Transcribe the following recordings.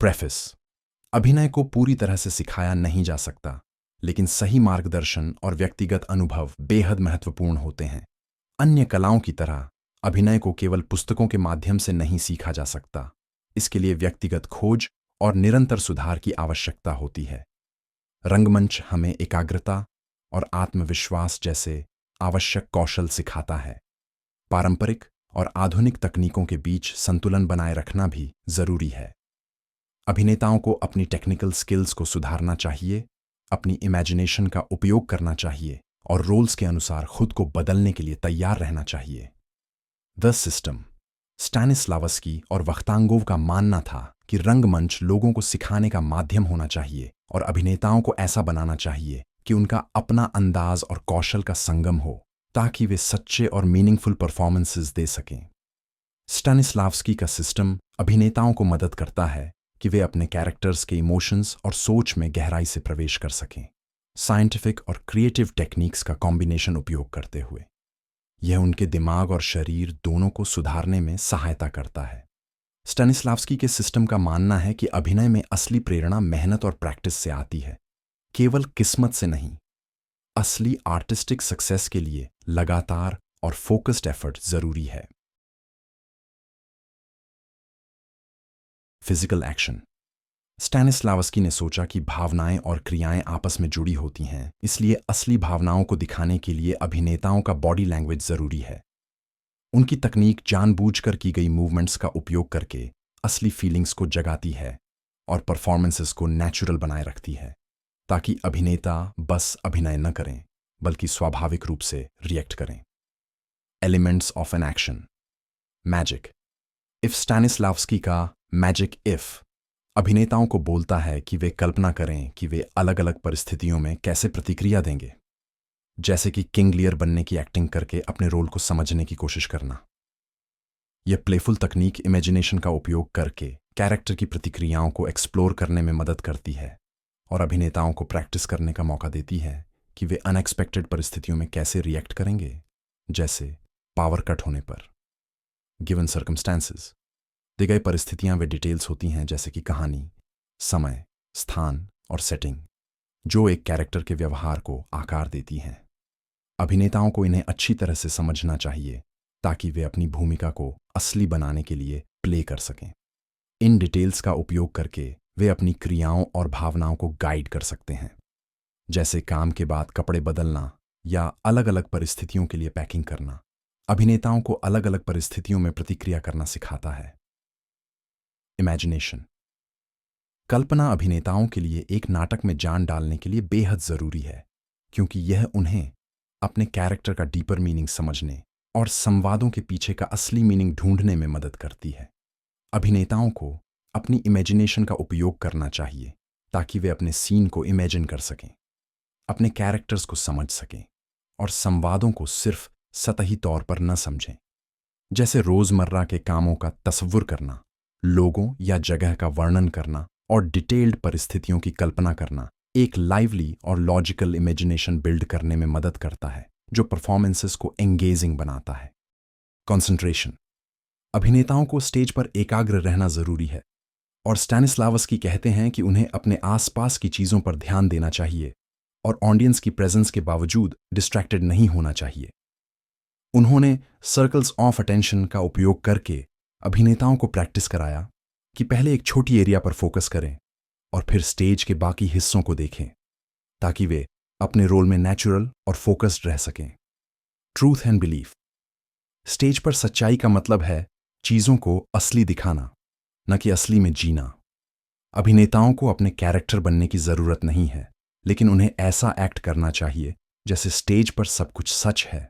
प्रेफिस। अभिनय को पूरी तरह से सिखाया नहीं जा सकता, लेकिन सही मार्गदर्शन और व्यक्तिगत अनुभव बेहद महत्वपूर्ण होते हैं। अन्य कलाओं की तरह अभिनय को केवल पुस्तकों के माध्यम से नहीं सीखा जा सकता। इसके लिए व्यक्तिगत खोज और निरंतर सुधार की आवश्यकता होती है। रंगमंच हमें एकाग्रता और आत्मविश्वास जैसे आवश्यक कौशल सिखाता है। पारंपरिक और आधुनिक तकनीकों के बीच संतुलन बनाए रखना भी जरूरी है। अभिनेताओं को अपनी टेक्निकल स्किल्स को सुधारना चाहिए, अपनी इमेजिनेशन का उपयोग करना चाहिए और रोल्स के अनुसार खुद को बदलने के लिए तैयार रहना चाहिए। The system. स्टैनिस्लावस्की और वख्तांगोव का मानना था कि रंगमंच लोगों को सिखाने का माध्यम होना चाहिए और अभिनेताओं को ऐसा बनाना चाहिए कि उनका अपना अंदाज और कौशल का संगम हो, ताकि वे सच्चे और मीनिंगफुल परफॉर्मेंसेस दे सकें। स्टैनिस्लावस्की का सिस्टम अभिनेताओं को मदद करता है कि वे अपने कैरेक्टर्स के इमोशंस और सोच में गहराई से प्रवेश कर सकें, साइंटिफिक और क्रिएटिव टेक्निक्स का कॉम्बिनेशन उपयोग करते हुए। यह उनके दिमाग और शरीर दोनों को सुधारने में सहायता करता है। स्टैनिस्लावस्की के सिस्टम का मानना है कि अभिनय में असली प्रेरणा मेहनत और प्रैक्टिस से आती है, केवल किस्मत से नहीं। असली आर्टिस्टिक सक्सेस के लिए लगातार और फोकस्ड एफर्ट जरूरी है। Physical action. स्टैनिस्लावस्की ने सोचा कि भावनाएं और क्रियाएं आपस में जुड़ी होती हैं, इसलिए असली भावनाओं को दिखाने के लिए अभिनेताओं का बॉडी लैंग्वेज जरूरी है। उनकी तकनीक जानबूझकर की गई मूवमेंट्स का उपयोग करके असली फीलिंग्स को जगाती है और परफॉर्मेंसेस को नेचुरल बनाए रखती है, ताकि अभिनेता बस अभिनय न करें बल्कि स्वाभाविक रूप से रिएक्ट करें। Elements of an action. Magic. If Stanislavski का मैजिक इफ अभिनेताओं को बोलता है कि वे कल्पना करें कि वे अलग अलग परिस्थितियों में कैसे प्रतिक्रिया देंगे, जैसे कि किंग लियर बनने की एक्टिंग करके अपने रोल को समझने की कोशिश करना। यह प्लेफुल तकनीक इमेजिनेशन का उपयोग करके कैरेक्टर की प्रतिक्रियाओं को एक्सप्लोर करने में मदद करती है और अभिनेताओं को प्रैक्टिस करने का मौका देती है कि वे अनएक्सपेक्टेड परिस्थितियों में कैसे रिएक्ट करेंगे, जैसे पावर कट होने पर। Given circumstances. दी गई परिस्थितियां वे डिटेल्स होती हैं, जैसे कि कहानी, समय, स्थान और सेटिंग, जो एक कैरेक्टर के व्यवहार को आकार देती हैं। अभिनेताओं को इन्हें अच्छी तरह से समझना चाहिए ताकि वे अपनी भूमिका को असली बनाने के लिए प्ले कर सकें। इन डिटेल्स का उपयोग करके वे अपनी क्रियाओं और भावनाओं को गाइड कर सकते हैं, जैसे काम के बाद कपड़े बदलना या अलग अलग परिस्थितियों के लिए पैकिंग करना। अभिनेताओं को अलग अलग परिस्थितियों में प्रतिक्रिया करना सिखाता है। इमेजिनेशन। कल्पना अभिनेताओं के लिए एक नाटक में जान डालने के लिए बेहद जरूरी है, क्योंकि यह उन्हें अपने कैरेक्टर का डीपर मीनिंग समझने और संवादों के पीछे का असली मीनिंग ढूंढने में मदद करती है। अभिनेताओं को अपनी इमेजिनेशन का उपयोग करना चाहिए ताकि वे अपने सीन को इमेजिन कर सकें, अपने कैरेक्टर्स को समझ सकें और संवादों को सिर्फ सतही तौर पर न समझें, जैसे रोजमर्रा के कामों का तस्वुर करना, लोगों या जगह का वर्णन करना और डिटेल्ड परिस्थितियों की कल्पना करना एक लाइवली और लॉजिकल इमेजिनेशन बिल्ड करने में मदद करता है, जो परफॉर्मेंसेस को एंगेजिंग बनाता है। कंसंट्रेशन। अभिनेताओं को स्टेज पर एकाग्र रहना जरूरी है और स्टैनिस्लावस्की कहते हैं कि उन्हें अपने आसपास की चीजों पर ध्यान देना चाहिए और ऑडियंस की प्रेजेंस के बावजूद डिस्ट्रैक्टेड नहीं होना चाहिए। उन्होंने सर्कल्स ऑफ अटेंशन का उपयोग करके अभिनेताओं को प्रैक्टिस कराया कि पहले एक छोटी एरिया पर फोकस करें और फिर स्टेज के बाकी हिस्सों को देखें, ताकि वे अपने रोल में नेचुरल और फोकस्ड रह सकें। Truth and belief. स्टेज पर सच्चाई का मतलब है चीजों को असली दिखाना, न कि असली में जीना। अभिनेताओं को अपने कैरेक्टर बनने की जरूरत नहीं है, लेकिन उन्हें ऐसा एक्ट करना चाहिए जैसे स्टेज पर सब कुछ सच है।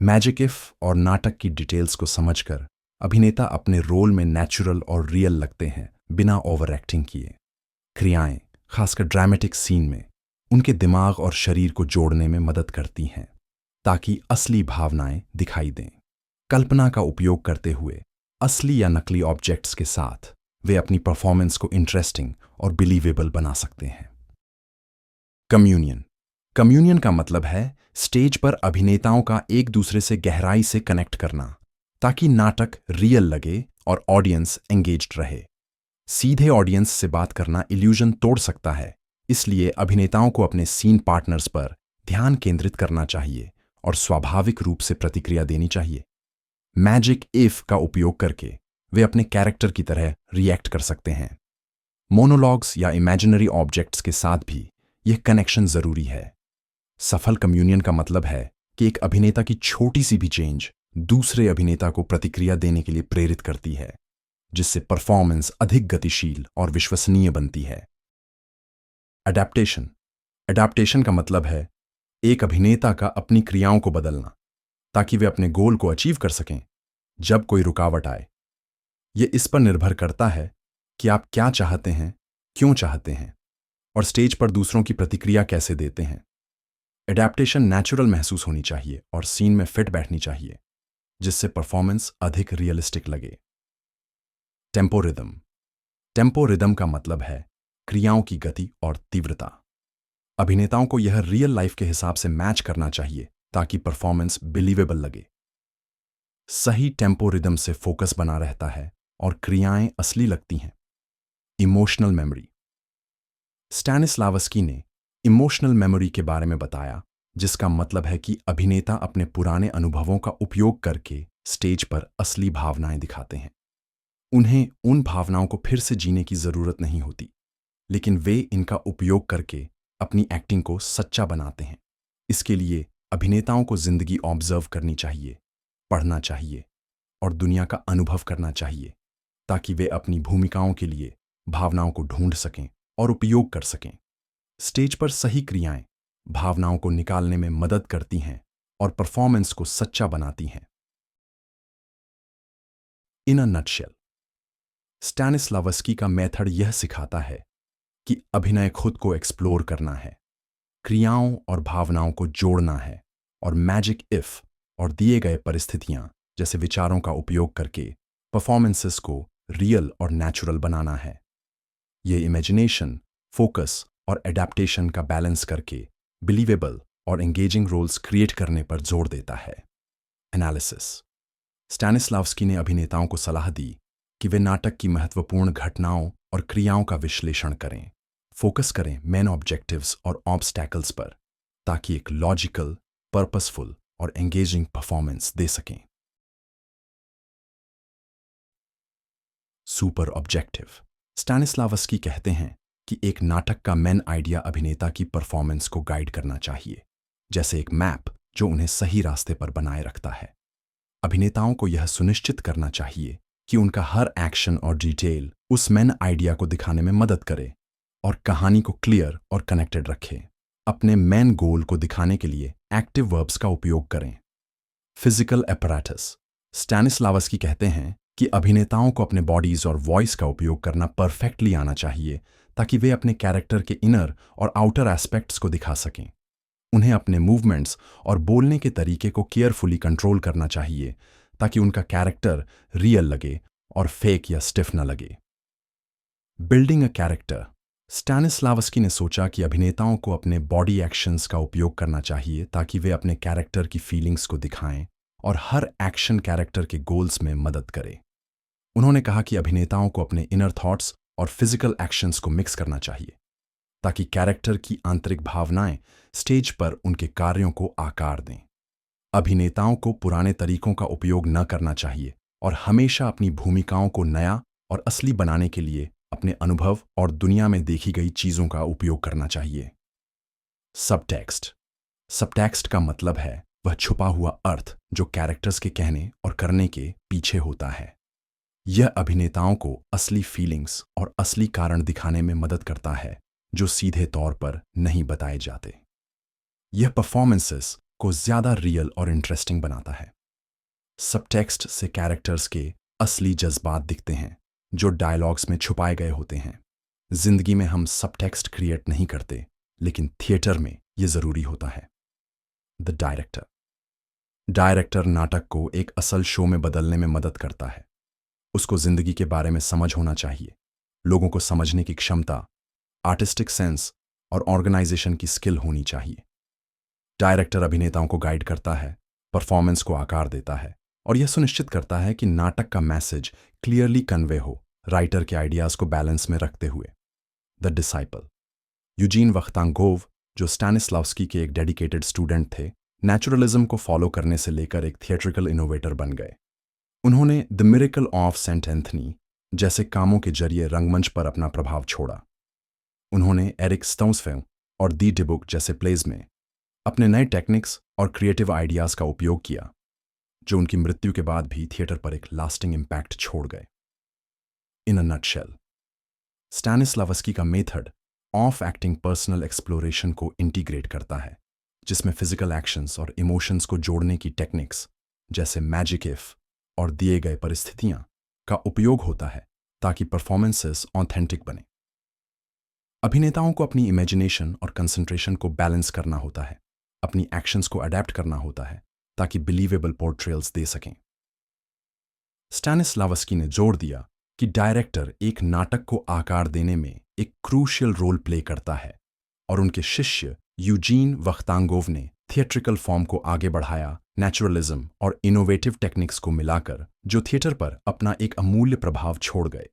मैजिक इफ और नाटक की डिटेल्स को समझकर अभिनेता अपने रोल में नेचुरल और रियल लगते हैं, बिना ओवर एक्टिंग किए। क्रियाएं, खासकर ड्रामेटिक सीन में, उनके दिमाग और शरीर को जोड़ने में मदद करती हैं, ताकि असली भावनाएं दिखाई दें। कल्पना का उपयोग करते हुए असली या नकली ऑब्जेक्ट्स के साथ वे अपनी परफॉर्मेंस को इंटरेस्टिंग और बिलीवेबल बना सकते हैं। कम्युनियन। कम्युनियन का मतलब है स्टेज पर अभिनेताओं का एक दूसरे से गहराई से कनेक्ट करना, ताकि नाटक रियल लगे और ऑडियंस एंगेज्ड रहे। सीधे ऑडियंस से बात करना इल्यूजन तोड़ सकता है, इसलिए अभिनेताओं को अपने सीन पार्टनर्स पर ध्यान केंद्रित करना चाहिए और स्वाभाविक रूप से प्रतिक्रिया देनी चाहिए। मैजिक इफ का उपयोग करके वे अपने कैरेक्टर की तरह रिएक्ट कर सकते हैं। मोनोलॉग्स या इमेजिनरी ऑब्जेक्ट्स के साथ भी यह कनेक्शन जरूरी है। सफल कम्युनियन का मतलब है कि एक अभिनेता की छोटी सी भी चेंज दूसरे अभिनेता को प्रतिक्रिया देने के लिए प्रेरित करती है, जिससे परफॉर्मेंस अधिक गतिशील और विश्वसनीय बनती है। अडैप्टेशन। अडैप्टेशन का मतलब है एक अभिनेता का अपनी क्रियाओं को बदलना ताकि वे अपने गोल को अचीव कर सकें जब कोई रुकावट आए। यह इस पर निर्भर करता है कि आप क्या चाहते हैं, क्यों चाहते हैं और स्टेज पर दूसरों की प्रतिक्रिया कैसे देते हैं। एडैप्टेशन नेचुरल महसूस होनी चाहिए और सीन में फिट बैठनी चाहिए, जिससे परफॉर्मेंस अधिक रियलिस्टिक लगे। Tempo rhythm. टेम्पो रिदम का मतलब है क्रियाओं की गति और तीव्रता। अभिनेताओं को यह रियल लाइफ के हिसाब से मैच करना चाहिए ताकि परफॉर्मेंस बिलीवेबल लगे। सही टेम्पो रिदम से फोकस बना रहता है और क्रियाएं असली लगती हैं। Emotional memory. स्टैनिस्लावस्की ने इमोशनल मेमोरी के बारे में बताया, जिसका मतलब है कि अभिनेता अपने पुराने अनुभवों का उपयोग करके स्टेज पर असली भावनाएं दिखाते हैं। उन्हें उन भावनाओं को फिर से जीने की जरूरत नहीं होती, लेकिन वे इनका उपयोग करके अपनी एक्टिंग को सच्चा बनाते हैं। इसके लिए अभिनेताओं को जिंदगी ऑब्जर्व करनी चाहिए, पढ़ना चाहिए और दुनिया का अनुभव करना चाहिए, ताकि वे अपनी भूमिकाओं के लिए भावनाओं को ढूंढ सकें और उपयोग कर सकें। स्टेज पर सही क्रियाएं भावनाओं को निकालने में मदद करती हैं और परफॉर्मेंस को सच्चा बनाती हैं। इन अ नटशेल, स्टैनिस्लावस्की का मेथड यह सिखाता है कि अभिनय खुद को एक्सप्लोर करना है, क्रियाओं और भावनाओं को जोड़ना है और मैजिक इफ और दिए गए परिस्थितियां जैसे विचारों का उपयोग करके परफॉर्मेंसेस को रियल और नेचुरल बनाना है। ये इमेजिनेशन, फोकस और एडेप्टेशन का बैलेंस करके बिलीवेबल और एंगेजिंग रोल्स क्रिएट करने पर जोर देता है। एनालिसिस। स्टैनिस्लावस्की ने अभिनेताओं को सलाह दी कि वे नाटक की महत्वपूर्ण घटनाओं और क्रियाओं का विश्लेषण करें, फोकस करें मेन ऑब्जेक्टिव्स और ऑब्स्टैकल्स पर, ताकि एक लॉजिकल, पर्पसफुल और एंगेजिंग परफॉर्मेंस दे सकें। Super objective. स्टैनिस्लावस्की कहते हैं कि एक नाटक का मेन आइडिया अभिनेता की परफॉर्मेंस को गाइड करना चाहिए, जैसे एक मैप जो उन्हें सही रास्ते पर बनाए रखता है। अभिनेताओं को यह सुनिश्चित करना चाहिए कि उनका हर एक्शन और डिटेल उस मेन आइडिया को दिखाने में मदद करे और कहानी को क्लियर और कनेक्टेड रखे। अपने मेन गोल को दिखाने के लिए एक्टिव वर्ब्स का उपयोग करें। Physical apparatus. स्टैनिस्लावस्की कहते हैं कि अभिनेताओं को अपने बॉडीज और वॉइस का उपयोग करना परफेक्टली आना चाहिए, ताकि वे अपने कैरेक्टर के इनर और आउटर एस्पेक्ट्स को दिखा सकें। उन्हें अपने मूवमेंट्स और बोलने के तरीके को केयरफुली कंट्रोल करना चाहिए, ताकि उनका कैरेक्टर रियल लगे और फेक या स्टिफ न लगे। Building a character. स्टैनिस्लावस्की ने सोचा कि अभिनेताओं को अपने बॉडी एक्शंस का उपयोग करना चाहिए ताकि वे अपने कैरेक्टर की फीलिंग्स को दिखाएं और हर एक्शन कैरेक्टर के गोल्स में मदद करे। उन्होंने कहा कि अभिनेताओं को अपने इनर थॉट्स और फिजिकल एक्शंस को मिक्स करना चाहिए, ताकि कैरेक्टर की आंतरिक भावनाएं स्टेज पर उनके कार्यों को आकार दें। अभिनेताओं को पुराने तरीकों का उपयोग न करना चाहिए और हमेशा अपनी भूमिकाओं को नया और असली बनाने के लिए अपने अनुभव और दुनिया में देखी गई चीजों का उपयोग करना चाहिए। सबटेक्स्ट। सबटेक्स्ट का मतलब है वह छुपा हुआ अर्थ जो कैरेक्टर्स के कहने और करने के पीछे होता है। यह अभिनेताओं को असली फीलिंग्स और असली कारण दिखाने में मदद करता है जो सीधे तौर पर नहीं बताए जाते। यह परफॉर्मेंसेस को ज्यादा रियल और इंटरेस्टिंग बनाता है। सबटेक्स्ट से कैरेक्टर्स के असली जज्बात दिखते हैं जो डायलॉग्स में छुपाए गए होते हैं। जिंदगी में हम सबटेक्स्ट क्रिएट नहीं करते, लेकिन थिएटर में यह जरूरी होता है। The director. डायरेक्टर नाटक को एक असल शो में बदलने में मदद करता है। उसको जिंदगी के बारे में समझ होना चाहिए, लोगों को समझने की क्षमता, आर्टिस्टिक सेंस और ऑर्गेनाइजेशन की स्किल होनी चाहिए। डायरेक्टर अभिनेताओं को गाइड करता है, परफॉर्मेंस को आकार देता है और यह सुनिश्चित करता है कि नाटक का मैसेज क्लियरली कन्वे हो, राइटर के आइडियाज को बैलेंस में रखते हुए। The disciple. यूजीन वख्तांगोव, जो स्टैनिस्लावस्की के एक डेडिकेटेड स्टूडेंट थे, नेचुरलिज्म को फॉलो करने से लेकर एक थिएट्रिकल इनोवेटर बन गए। उन्होंने the Miracle of Saint Anthony जैसे कामों के जरिए रंगमंच पर अपना प्रभाव छोड़ा। उन्होंने एरिक स्टाउसफेल और दी डिबुक जैसे प्लेज में अपने नए टेक्निक्स और क्रिएटिव आइडियाज का उपयोग किया, जो उनकी मृत्यु के बाद भी थिएटर पर एक लास्टिंग इम्पैक्ट छोड़ गए। इन अ नटशेल, स्टैनिस्लावस्की का method of acting personal exploration को इंटीग्रेट करता है, जिसमें फिजिकल एक्शंस और इमोशंस को जोड़ने की टेक्निक्स जैसे मैजिक इफ और दिए गए परिस्थितियां का उपयोग होता है ताकि परफॉर्मेंसेस ऑथेंटिक बने। अभिनेताओं को अपनी इमेजिनेशन और कंसंट्रेशन को बैलेंस करना होता है, अपनी एक्शंस को अडेप्ट करना होता है ताकि बिलीवेबल पोर्ट्रेयल्स दे सकें। स्टैनिस्लावस्की ने जोर दिया कि डायरेक्टर एक नाटक को आकार देने में एक क्रूशियल रोल प्ले करता है, और उनके शिष्य यूजीन वख्तांगोव ने थिएट्रिकल फॉर्म को आगे बढ़ाया, नेचुरलिज्म और इनोवेटिव टेक्निक्स को मिलाकर, जो थिएटर पर अपना एक अमूल्य प्रभाव छोड़ गए।